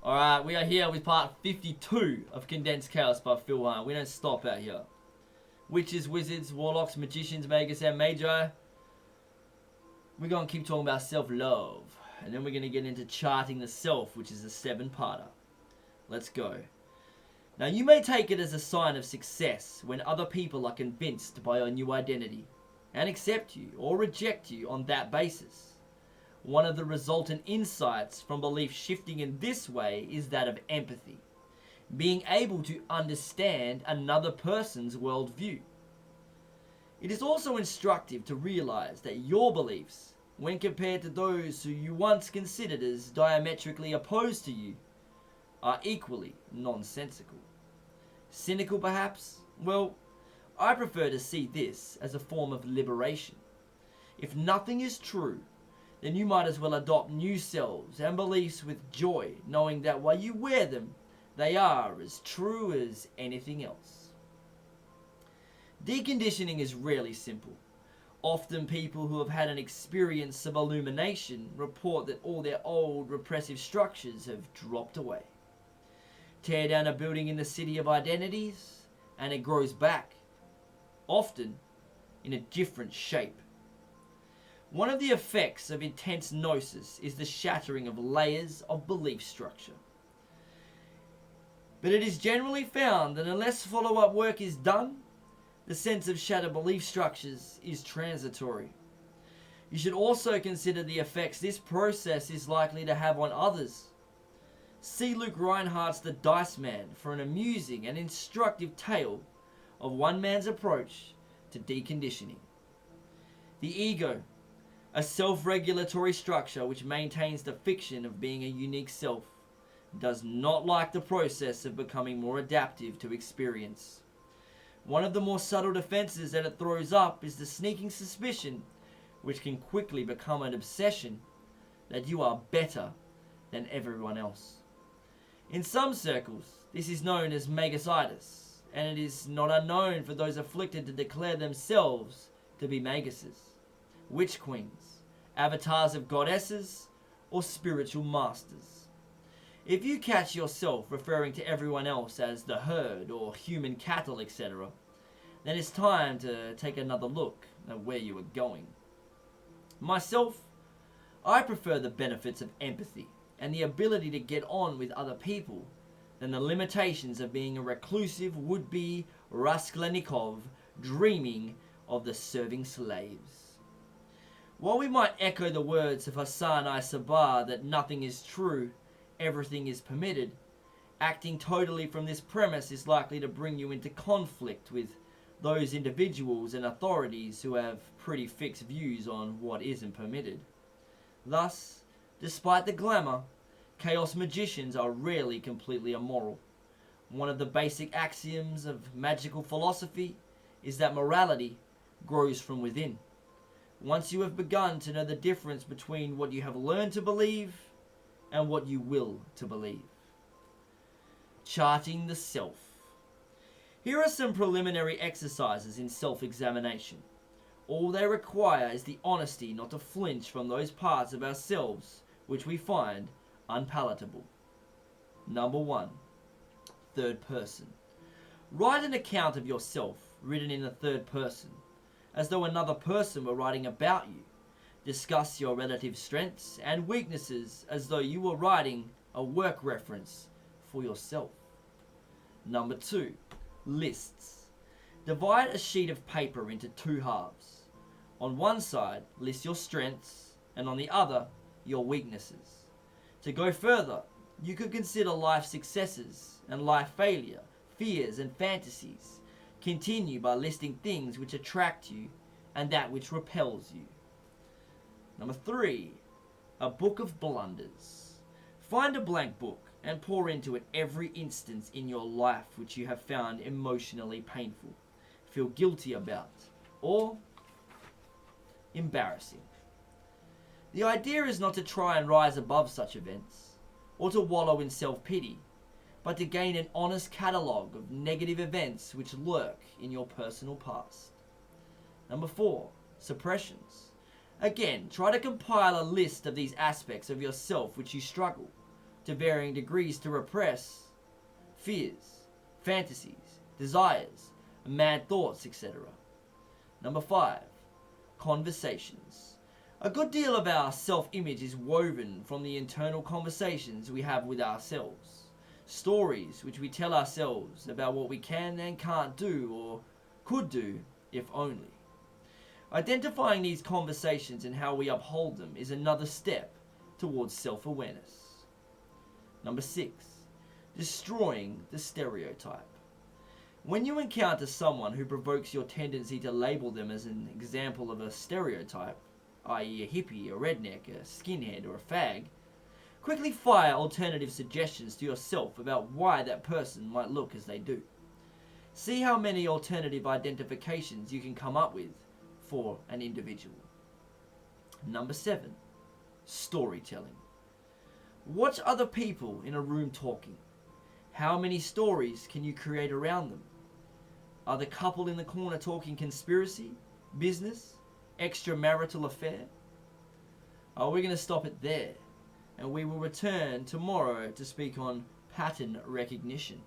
Alright, we are here with part 52 of Condensed Chaos by Phil Hine. We don't stop out here. Witches, wizards, warlocks, magicians, magus, and magi. We're going to keep talking about self-love. And then we're going to get into charting the self, which is a 7-parter. Let's go. Now, you may take it as a sign of success when other people are convinced by your new identity and accept you or reject you on that basis. One of the resultant insights from belief shifting in this way is that of empathy, being able to understand another person's worldview. It is also instructive to realize that your beliefs, when compared to those who you once considered as diametrically opposed to you, are equally nonsensical. Cynical perhaps? Well, I prefer to see this as a form of liberation. If nothing is true, then you might as well adopt new selves and beliefs with joy, knowing that while you wear them, they are as true as anything else. Deconditioning is rarely simple. Often people who have had an experience of illumination report that all their old repressive structures have dropped away. Tear down a building in the city of identities, and it grows back, often in a different shape. One of the effects of intense gnosis is the shattering of layers of belief structure. But it is generally found that unless follow-up work is done, the sense of shattered belief structures is transitory. You should also consider the effects this process is likely to have on others. See Luke Reinhardt's The Dice Man for an amusing and instructive tale of one man's approach to deconditioning. The ego, a self-regulatory structure which maintains the fiction of being a unique self, does not like the process of becoming more adaptive to experience. One of the more subtle defenses that it throws up is the sneaking suspicion, which can quickly become an obsession, that you are better than everyone else. In some circles, this is known as magusitis, and it is not unknown for those afflicted to declare themselves to be maguses, witch queens, avatars of goddesses, or spiritual masters. If you catch yourself referring to everyone else as the herd or human cattle, etc., then it's time to take another look at where you are going. Myself, I prefer the benefits of empathy and the ability to get on with other people than the limitations of being a reclusive would-be Raskolnikov dreaming of the serving slaves. While we might echo the words of Hassan I-Sabar that nothing is true, everything is permitted, acting totally from this premise is likely to bring you into conflict with those individuals and authorities who have pretty fixed views on what isn't permitted. Thus, despite the glamour, chaos magicians are rarely completely immoral. One of the basic axioms of magical philosophy is that morality grows from within. Once you have begun to know the difference between what you have learned to believe and what you will to believe. Charting the self. Here are some preliminary exercises in self-examination. All they require is the honesty not to flinch from those parts of ourselves which we find unpalatable. Number 1. Third person. Write an account of yourself written in the third person, as though another person were writing about you. Discuss your relative strengths and weaknesses as though you were writing a work reference for yourself. Number 2. Lists. Divide a sheet of paper into 2 halves. On one side, list your strengths, and on the other, your weaknesses. To go further, you could consider life successes and life failure, fears and fantasies. Continue by listing things which attract you and that which repels you. Number 3. A book of blunders. Find a blank book and pour into it every instance in your life which you have found emotionally painful, feel guilty about, or embarrassing. The idea is not to try and rise above such events, or to wallow in self-pity, but to gain an honest catalogue of negative events which lurk in your personal past. Number 4. Suppressions. Again, try to compile a list of these aspects of yourself which you struggle to varying degrees to repress fears, fantasies, desires, mad thoughts, etc. Number 5. Conversations. A good deal of our self-image is woven from the internal conversations we have with ourselves. Stories which we tell ourselves about what we can and can't do or could do if only. Identifying these conversations and how we uphold them is another step towards self-awareness. Number 6. Destroying the stereotype. When you encounter someone who provokes your tendency to label them as an example of a stereotype, i.e. a hippie, a redneck, a skinhead, or a fag, quickly fire alternative suggestions to yourself about why that person might look as they do. See how many alternative identifications you can come up with for an individual. Number 7. Storytelling. Watch other people in a room talking. How many stories can you create around them? Are the couple in the corner talking conspiracy, business, extramarital affair? We're going to stop it there, and we will return tomorrow to speak on pattern recognition.